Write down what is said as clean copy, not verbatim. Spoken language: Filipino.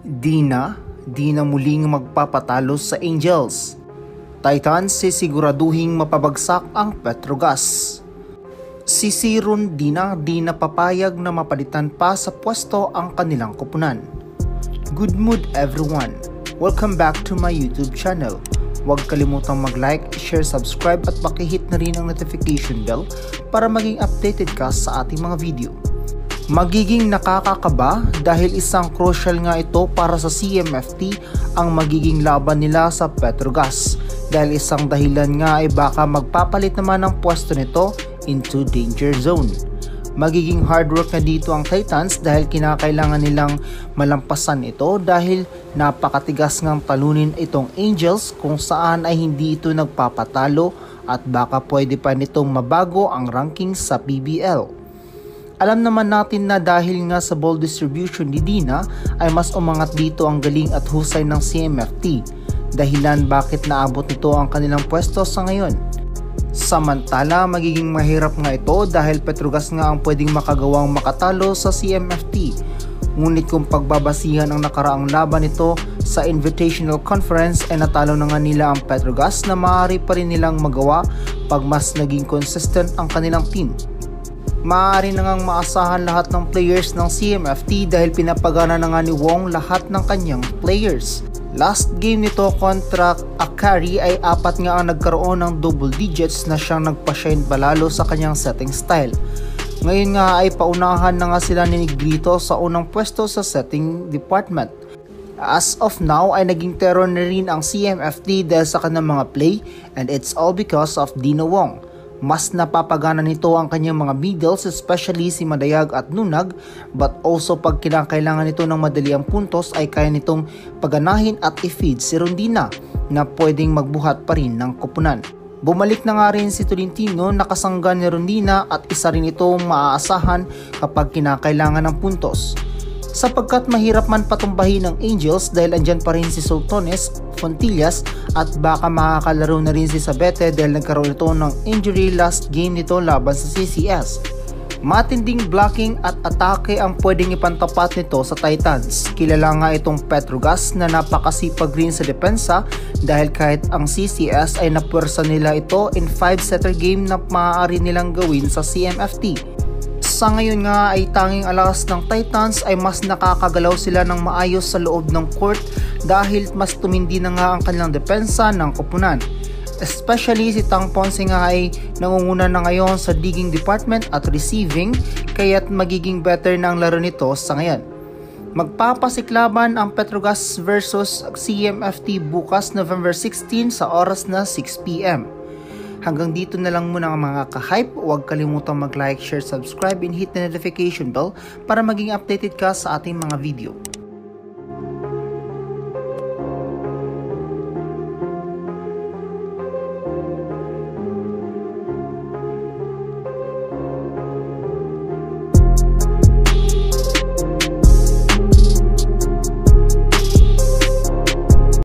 Di na muling magpapatalo sa Angels. Titans sisiguraduhing mapabagsak ang Petrogas. Si Siron di na papayag na mapalitan pa sa pwesto ang kanilang koponan. Good mood everyone! Welcome back to my YouTube channel. Huwag kalimutang mag-like, share, subscribe at pakihit na rin ang notification bell para maging updated ka sa ating mga video. Magiging nakakakaba dahil isang crucial nga ito para sa CMFT ang magiging laban nila sa Petrogas dahil isang dahilan nga ay baka magpapalit naman ang pwesto nito into danger zone. Magiging hard work na dito ang Titans dahil kinakailangan nilang malampasan ito dahil napakatigas ngang talunin itong Angels kung saan ay hindi ito nagpapatalo at baka pwede pa nitong mabago ang ranking sa PBL. Alam naman natin na dahil nga sa ball distribution ni Dina ay mas umangat dito ang galing at husay ng CMFT, dahilan bakit naabot nito ang kanilang pwesto sa ngayon. Samantala, magiging mahirap nga ito dahil Petrogas nga ang pwedeng makagawang makatalo sa CMFT. Ngunit kung pagbabasihan ang nakaraang laban nito sa Invitational Conference ay natalo na nga nila ang Petrogas na maaari pa rin nilang magawa pag mas naging consistent ang kanilang team. Maaari na ngang maasahan lahat ng players ng CMFT dahil pinapagana na nga ni Wong lahat ng kanyang players. Last game nito kontra Akari ay 4 nga ang nagkaroon ng double digits na siyang nagpa-shine palalo sa kanyang setting style. Ngayon nga ay paunahan na nga sila ni Negrito sa unang pwesto sa setting department. As of now ay naging terror na rin ang CMFT dahil sa kanyang mga play and it's all because of Dina Wong. Mas napapagana nito ang kanyang mga middles, especially si Madayag at Nunag, but also pag kinakailangan nito ng madaliang puntos ay kaya nitong paganahin at i-feed si Rondina na pwedeng magbuhat pa rin ng koponan. Bumalik na nga rin si Tolentino na kasangga ni Rondina at isa rin itong maaasahan kapag kinakailangan ng puntos. Sapagkat mahirap man patumbahin ng Angels dahil andyan pa rin si Sultones, Fontillas at baka makakalaro na rin si Sabete dahil nagkaroon ito ng injury last game nito laban sa CCS. Matinding blocking at atake ang pwedeng ipantapat nito sa Titans. Kilala nga itong Petrogas na napakasipag rin sa depensa dahil kahit ang CCS ay napwersa nila ito in 5-setter game na maaari nilang gawin sa CMFT. Sa ngayon nga ay tanging alas ng Titans ay mas nakakagalaw sila ng maayos sa loob ng court dahil mas tumindi na nga ang kanilang depensa ng koponan. Especially si Tang Ponce nga ay nangunguna na ngayon sa digging department at receiving kaya't magiging better na ang laro nito sa ngayon. Magpapasiklaban ang Petrogas versus CMFT bukas November 16 sa oras na 6 PM. Hanggang dito na lang muna ang mga ka-hype. Huwag kalimutang mag-like, share, subscribe, and hit the notification bell para maging updated ka sa ating mga video.